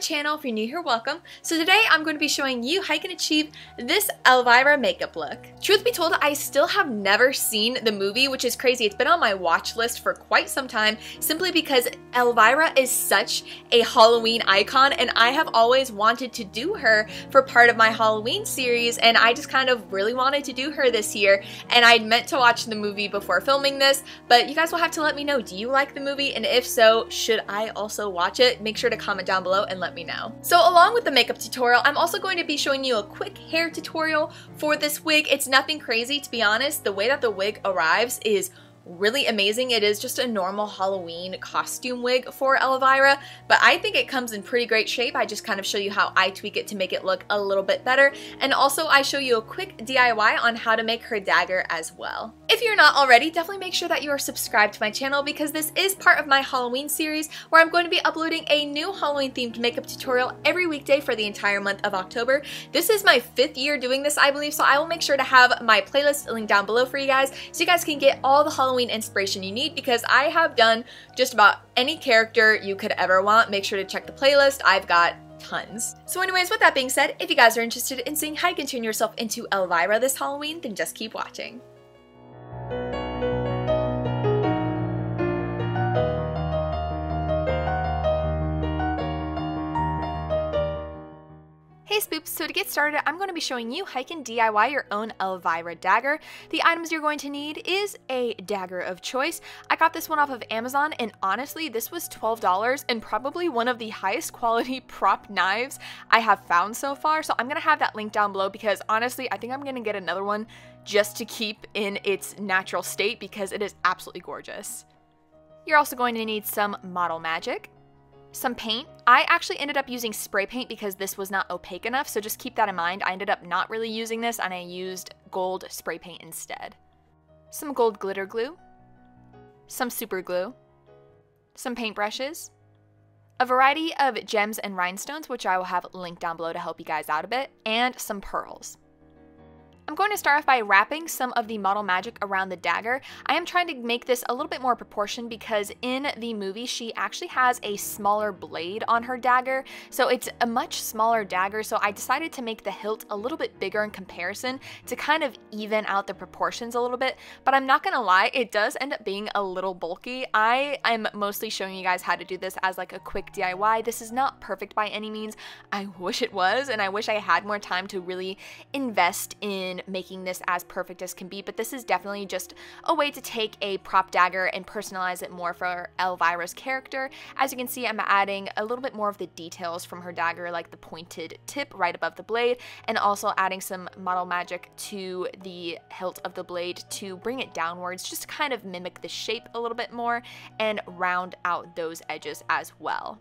channel. If you're new here, welcome. So today I'm going to be showing you how you can achieve this Elvira makeup look. Truth be told, I still have never seen the movie, which is crazy. It's been on my watch list for quite some time simply because Elvira is such a Halloween icon and I have always wanted to do her for part of my Halloween series, and I just kind of really wanted to do her this year, and I'd meant to watch the movie before filming this, but you guys will have to let me know, do you like the movie? And if so, should I also watch it? Make sure to comment down below and let me know. So along with the makeup tutorial, I'm also going to be showing you a quick hair tutorial for this wig. It's nothing crazy, to be honest. The way that the wig arrives is really amazing. It is just a normal Halloween costume wig for Elvira, but I think it comes in pretty great shape. I just kind of show you how I tweak it to make it look a little bit better, and also I show you a quick DIY on how to make her dagger as well. If you're not already, definitely make sure that you are subscribed to my channel because this is part of my Halloween series where I'm going to be uploading a new Halloween themed makeup tutorial every weekday for the entire month of October. This is my 5th year doing this, I believe, so I will make sure to have my playlist linked down below for you guys so you guys can get all the Halloween inspiration you need, because I have done just about any character you could ever want. Make sure to check the playlist. I've got tons. So anyways, with that being said, if you guys are interested in seeing how you can turn yourself into Elvira this Halloween, then just keep watching. Hey Spoops, so to get started, I'm going to be showing you how you can DIY your own Elvira dagger. The items you're going to need is a dagger of choice. I got this one off of Amazon, and honestly, this was $12 and probably one of the highest quality prop knives I have found so far. So I'm going to have that link down below because honestly, I think I'm going to get another one just to keep in its natural state because it is absolutely gorgeous. You're also going to need some Model Magic, some paint. I actually ended up using spray paint because this was not opaque enough, so just keep that in mind. I ended up not really using this and I used gold spray paint instead. Some gold glitter glue, some super glue, some paintbrushes, a variety of gems and rhinestones, which I will have linked down below to help you guys out a bit, and some pearls. I'm going to start off by wrapping some of the Model Magic around the dagger. I am trying to make this a little bit more proportioned because in the movie she actually has a smaller blade on her dagger, so it's a much smaller dagger, so I decided to make the hilt a little bit bigger in comparison to kind of even out the proportions a little bit, but I'm not gonna lie, it does end up being a little bulky. I am mostly showing you guys how to do this as like a quick DIY. This is not perfect by any means. I wish it was, and I wish I had more time to really invest in making this as perfect as can be, but this is definitely just a way to take a prop dagger and personalize it more for Elvira's character. As you can see, I'm adding a little bit more of the details from her dagger, like the pointed tip right above the blade, and also adding some Model Magic to the hilt of the blade to bring it downwards, just to kind of mimic the shape a little bit more and round out those edges as well.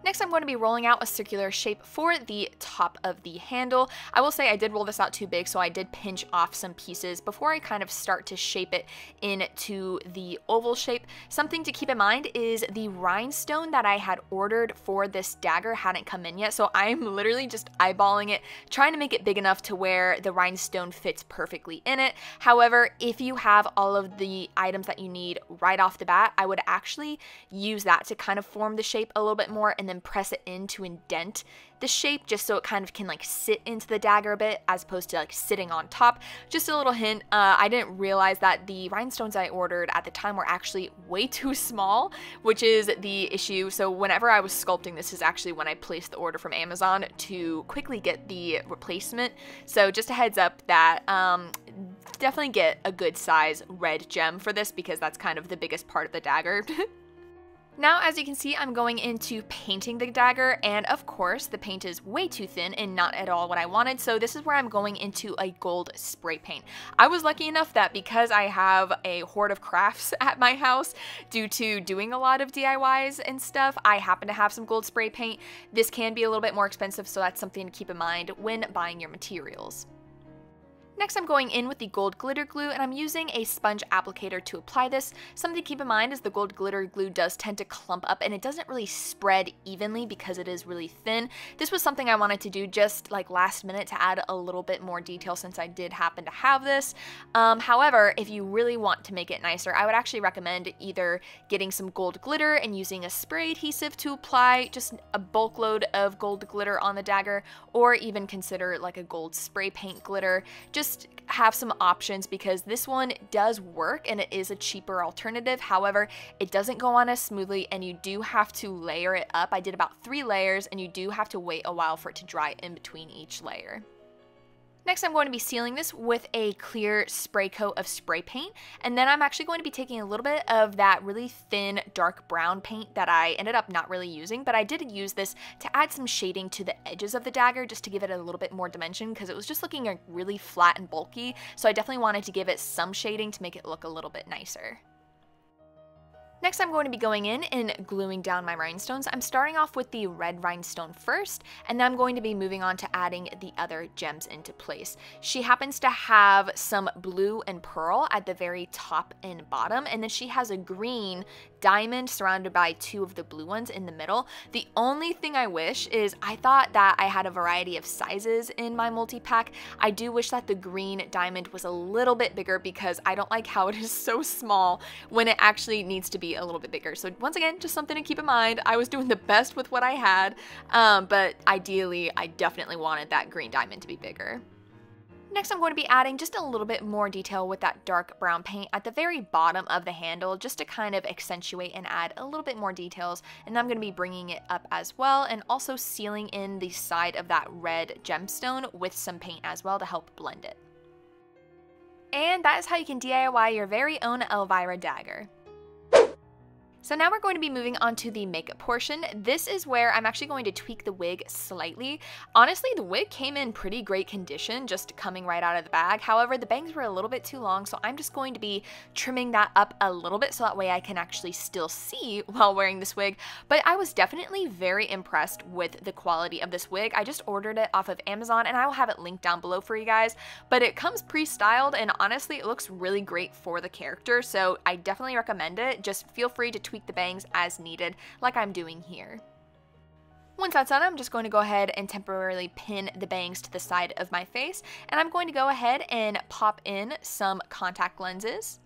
Next, I'm going to be rolling out a circular shape for the top of the handle. I will say I did roll this out too big, so I did pinch off some pieces before I kind of start to shape it into the oval shape. Something to keep in mind is the rhinestone that I had ordered for this dagger hadn't come in yet, so I'm literally just eyeballing it, trying to make it big enough to where the rhinestone fits perfectly in it. However, if you have all of the items that you need right off the bat, I would actually use that to kind of form the shape a little bit more and then press it in to indent the shape just so it kind of can like sit into the dagger a bit as opposed to like sitting on top. Just a little hint, I didn't realize that the rhinestones I ordered at the time were actually way too small, which is the issue. So whenever I was sculpting, this is actually when I placed the order from Amazon to quickly get the replacement. So just a heads up that definitely get a good size red gem for this because that's kind of the biggest part of the dagger. Now, as you can see, I'm going into painting the dagger, and of course, the paint is way too thin and not at all what I wanted, so this is where I'm going into a gold spray paint. I was lucky enough that because I have a hoard of crafts at my house due to doing a lot of DIYs and stuff, I happen to have some gold spray paint. This can be a little bit more expensive, so that's something to keep in mind when buying your materials. Next, I'm going in with the gold glitter glue, and I'm using a sponge applicator to apply this. Something to keep in mind is the gold glitter glue does tend to clump up and it doesn't really spread evenly because it is really thin. This was something I wanted to do just like last minute to add a little bit more detail since I did happen to have this. However, if you really want to make it nicer, I would actually recommend either getting some gold glitter and using a spray adhesive to apply just a bulk load of gold glitter on the dagger, or even consider like a gold spray paint glitter. Just have some options because this one does work and it is a cheaper alternative. However, it doesn't go on as smoothly and you do have to layer it up. I did about 3 layers and you do have to wait a while for it to dry in between each layer. Next, I'm going to be sealing this with a clear spray coat of spray paint, and then I'm actually going to be taking a little bit of that really thin dark brown paint that I ended up not really using, but I did use this to add some shading to the edges of the dagger just to give it a little bit more dimension because it was just looking like really flat and bulky, so I definitely wanted to give it some shading to make it look a little bit nicer. Next, I'm going to be going in and gluing down my rhinestones. I'm starting off with the red rhinestone first, and then I'm going to be moving on to adding the other gems into place. She happens to have some blue and pearl at the very top and bottom, and then she has a green diamond surrounded by 2 of the blue ones in the middle. The only thing I wish is I thought that I had a variety of sizes in my multi-pack. I do wish that the green diamond was a little bit bigger because I don't like how it is so small when it actually needs to be a little bit bigger. So once again, just something to keep in mind. I was doing the best with what I had, but ideally I definitely wanted that green diamond to be bigger. Next, I'm going to be adding just a little bit more detail with that dark brown paint at the very bottom of the handle just to kind of accentuate and add a little bit more details, and I'm going to be bringing it up as well and also sealing in the side of that red gemstone with some paint as well to help blend it. And that is how you can DIY your very own Elvira dagger. So now we're going to be moving on to the makeup portion. This is where I'm actually going to tweak the wig slightly. Honestly, the wig came in pretty great condition, just coming right out of the bag. However, the bangs were a little bit too long, so I'm just going to be trimming that up a little bit so that way I can actually still see while wearing this wig. But I was definitely very impressed with the quality of this wig. I just ordered it off of Amazon, and I will have it linked down below for you guys. But it comes pre-styled, and honestly, it looks really great for the character, so I definitely recommend it. Just feel free to tweak the bangs as needed, like I'm doing here. Once that's done, I'm just going to go ahead and temporarily pin the bangs to the side of my face, and I'm going to go ahead and pop in some contact lenses.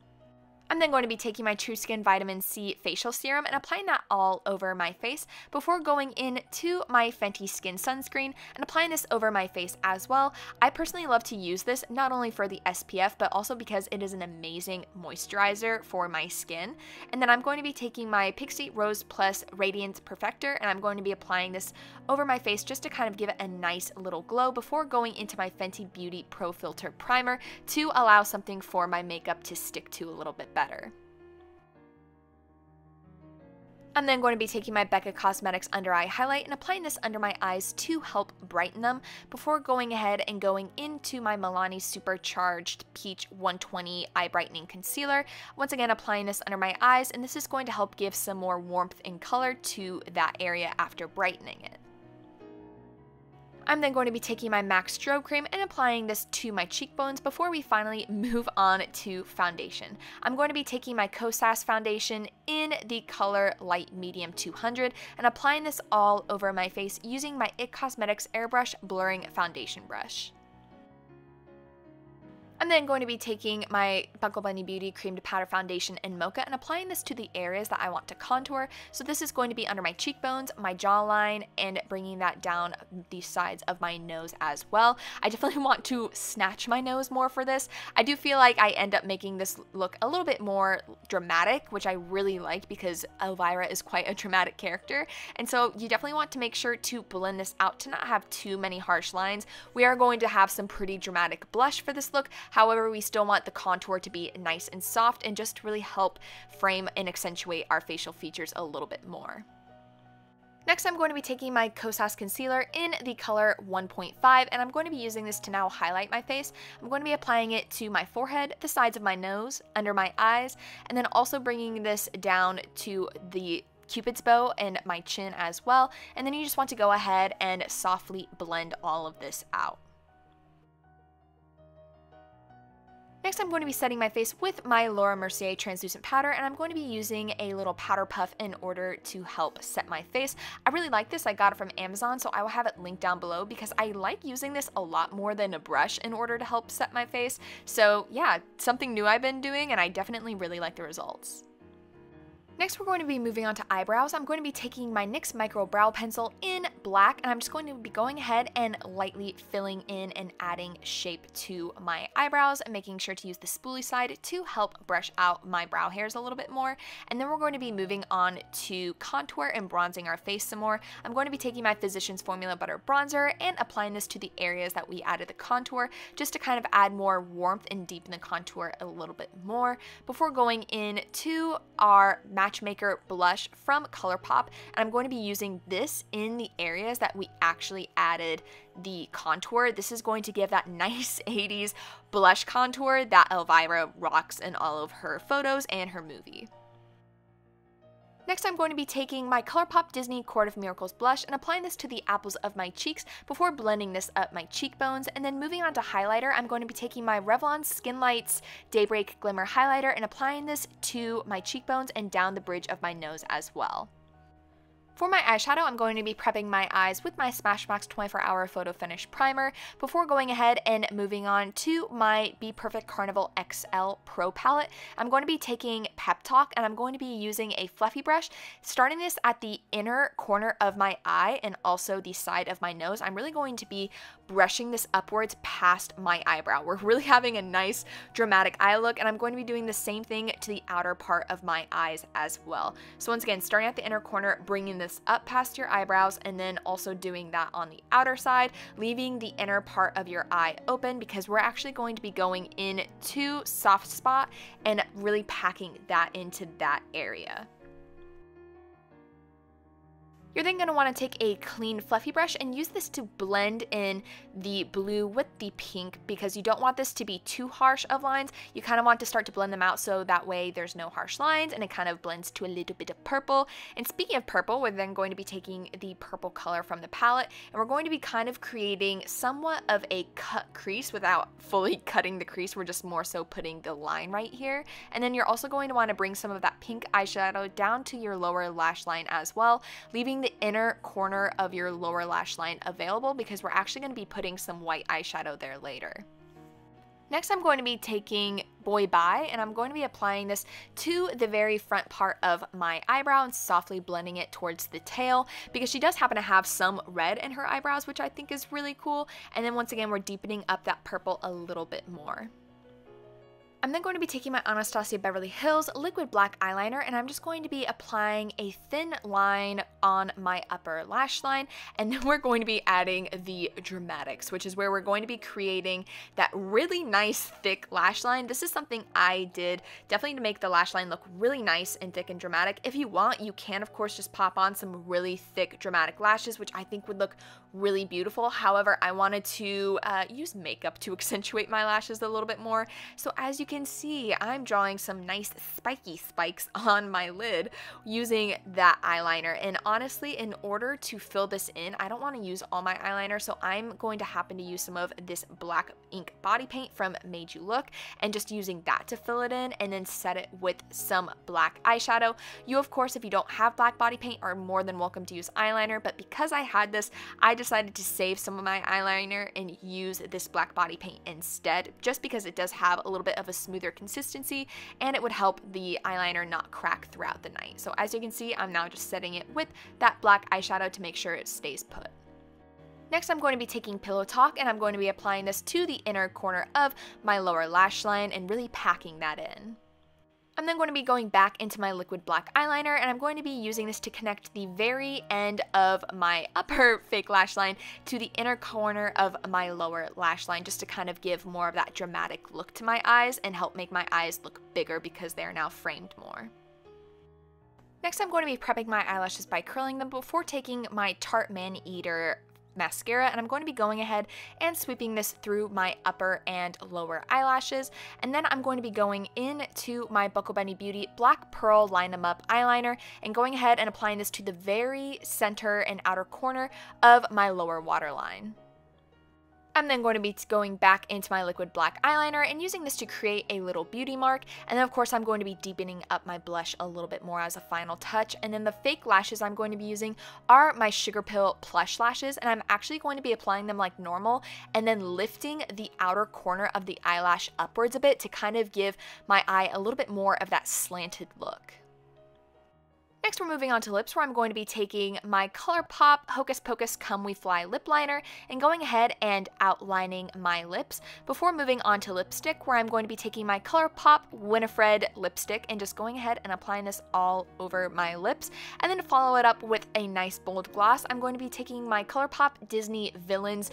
I'm then going to be taking my True Skin Vitamin C Facial Serum and applying that all over my face before going into my Fenty Skin Sunscreen and applying this over my face as well. I personally love to use this not only for the SPF, but also because it is an amazing moisturizer for my skin. And then I'm going to be taking my Pixi Rose Plus Radiance Perfector, and I'm going to be applying this over my face just to kind of give it a nice little glow before going into my Fenty Beauty Pro Filter Primer to allow something for my makeup to stick to a little bit better. I'm then going to be taking my Becca Cosmetics Under Eye Highlight and applying this under my eyes to help brighten them before going ahead and going into my Milani Supercharged Peach 120 Eye Brightening Concealer. Once again, applying this under my eyes, and this is going to help give some more warmth and color to that area after brightening it. I'm then going to be taking my MAC Strobe Cream and applying this to my cheekbones before we finally move on to foundation. I'm going to be taking my Kosas foundation in the color Light Medium 200 and applying this all over my face using my IT Cosmetics Airbrush Blurring Foundation Brush. I'm then going to be taking my Buckle Bunny Beauty Cream to Powder Foundation in Mocha and applying this to the areas that I want to contour. So this is going to be under my cheekbones, my jawline, and bringing that down the sides of my nose as well. I definitely want to snatch my nose more for this. I do feel like I end up making this look a little bit more dramatic, which I really like because Elvira is quite a dramatic character. And so you definitely want to make sure to blend this out to not have too many harsh lines. We are going to have some pretty dramatic blush for this look. However, we still want the contour to be nice and soft and just really help frame and accentuate our facial features a little bit more. Next, I'm going to be taking my Kosas Concealer in the color 1.5, and I'm going to be using this to now highlight my face. I'm going to be applying it to my forehead, the sides of my nose, under my eyes, and then also bringing this down to the Cupid's bow and my chin as well. And then you just want to go ahead and softly blend all of this out. Next, I'm going to be setting my face with my Laura Mercier translucent powder, and I'm going to be using a little powder puff in order to help set my face. I really like this. I got it from Amazon, so I will have it linked down below because I like using this a lot more than a brush in order to help set my face. So yeah, something new I've been doing, and I definitely really like the results. Next, we're going to be moving on to eyebrows. I'm going to be taking my NYX Micro Brow Pencil in black, and I'm just going to be going ahead and lightly filling in and adding shape to my eyebrows and making sure to use the spoolie side to help brush out my brow hairs a little bit more. And then we're going to be moving on to contour and bronzing our face some more. I'm going to be taking my Physicians Formula Butter Bronzer and applying this to the areas that we added the contour just to kind of add more warmth and deepen the contour a little bit more before going in to our Matchmaker blush from ColourPop, and I'm going to be using this in the areas that we actually added the contour. This is going to give that nice 80s blush contour that Elvira rocks in all of her photos and her movie. Next, I'm going to be taking my ColourPop Disney Court of Miracles blush and applying this to the apples of my cheeks before blending this up my cheekbones. And then moving on to highlighter, I'm going to be taking my Revlon Skin Lights Daybreak Glimmer Highlighter and applying this to my cheekbones and down the bridge of my nose as well. For my eyeshadow, I'm going to be prepping my eyes with my Smashbox 24 Hour Photo Finish Primer before going ahead and moving on to my Be Perfect Carnival XL Pro Palette. I'm going to be taking Pep Talk, and I'm going to be using a fluffy brush, starting this at the inner corner of my eye and also the side of my nose. I'm really going to be brushing this upwards past my eyebrow. We're really having a nice dramatic eye look, and I'm going to be doing the same thing to the outer part of my eyes as well. So once again, starting at the inner corner, bringing this up past your eyebrows, and then also doing that on the outer side, leaving the inner part of your eye open because we're actually going to be going into soft spot and really packing that into that area. You're then going to want to take a clean fluffy brush and use this to blend in the blue with the pink because you don't want this to be too harsh of lines. You kind of want to start to blend them out so that way there's no harsh lines and it kind of blends to a little bit of purple. And speaking of purple, we're then going to be taking the purple color from the palette and we're going to be kind of creating somewhat of a cut crease without fully cutting the crease. We're just more so putting the line right here. And then you're also going to want to bring some of that pink eyeshadow down to your lower lash line as well, leaving the inner corner of your lower lash line available because we're actually going to be putting some white eyeshadow there later. Next, I'm going to be taking Boy Bye, and I'm going to be applying this to the very front part of my eyebrow and softly blending it towards the tail because she does happen to have some red in her eyebrows, which I think is really cool. And then once again, we're deepening up that purple a little bit more. I'm then going to be taking my Anastasia Beverly Hills liquid black eyeliner, and I'm just going to be applying a thin line on my upper lash line, and then we're going to be adding the dramatics, which is where we're going to be creating that really nice thick lash line. This is something I did definitely to make the lash line look really nice and thick and dramatic. If you want, you can of course just pop on some really thick dramatic lashes, which I think would look really beautiful. However, I wanted to use makeup to accentuate my lashes a little bit more. So as you can see, I'm drawing some nice spiky spikes on my lid using that eyeliner. And honestly, in order to fill this in, I don't want to use all my eyeliner, so I'm going to happen to use some of this black ink body paint from Made You Look and just using that to fill it in and then set it with some black eyeshadow. You, of course, if you don't have black body paint, are more than welcome to use eyeliner, but because I had this, I decided to save some of my eyeliner and use this black body paint instead, just because it does have a little bit of a smoother consistency and it would help the eyeliner not crack throughout the night. So as you can see, I'm now just setting it with that black eyeshadow to make sure it stays put. Next, I'm going to be taking Pillow Talk and I'm going to be applying this to the inner corner of my lower lash line and really packing that in. I'm then going to be going back into my liquid black eyeliner and I'm going to be using this to connect the very end of my upper fake lash line to the inner corner of my lower lash line, just to kind of give more of that dramatic look to my eyes and help make my eyes look bigger because they are now framed more. Next, I'm going to be prepping my eyelashes by curling them before taking my Tarte Maneater mascara, and I'm going to be going ahead and sweeping this through my upper and lower eyelashes, and then I'm going to be going into my Buckle Bunny Beauty Black Pearl Line 'Em Up eyeliner and going ahead and applying this to the very center and outer corner of my lower waterline. I'm then going to be going back into my liquid black eyeliner and using this to create a little beauty mark. And then of course I'm going to be deepening up my blush a little bit more as a final touch. And then the fake lashes I'm going to be using are my Sugarpill plush lashes, and I'm actually going to be applying them like normal and then lifting the outer corner of the eyelash upwards a bit to kind of give my eye a little bit more of that slanted look. Next, we're moving on to lips, where I'm going to be taking my ColourPop Hocus Pocus Come We Fly lip liner and going ahead and outlining my lips before moving on to lipstick, where I'm going to be taking my ColourPop Winifred lipstick and just going ahead and applying this all over my lips. And then to follow it up with a nice bold gloss, I'm going to be taking my ColourPop Disney Villains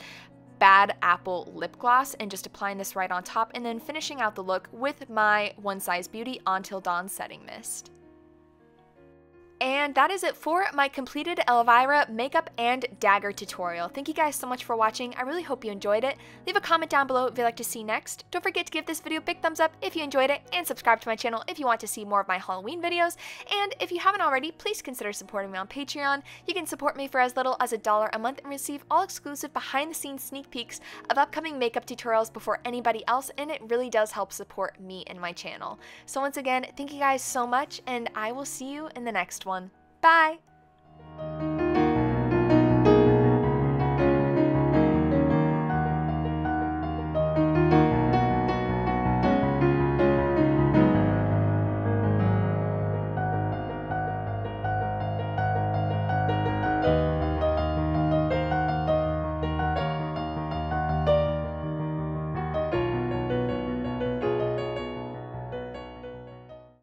Bad Apple lip gloss and just applying this right on top, and then finishing out the look with my One Size Beauty Until Dawn setting mist. And that is it for my completed Elvira makeup and dagger tutorial. Thank you guys so much for watching. I really hope you enjoyed it. Leave a comment down below if you'd like to see next. Don't forget to give this video a big thumbs up if you enjoyed it, and subscribe to my channel if you want to see more of my Halloween videos. And if you haven't already, please consider supporting me on Patreon. You can support me for as little as $1 a month and receive all exclusive behind-the-scenes sneak peeks of upcoming makeup tutorials before anybody else, and it really does help support me and my channel. So once again, thank you guys so much, and I will see you in the next one. Bye!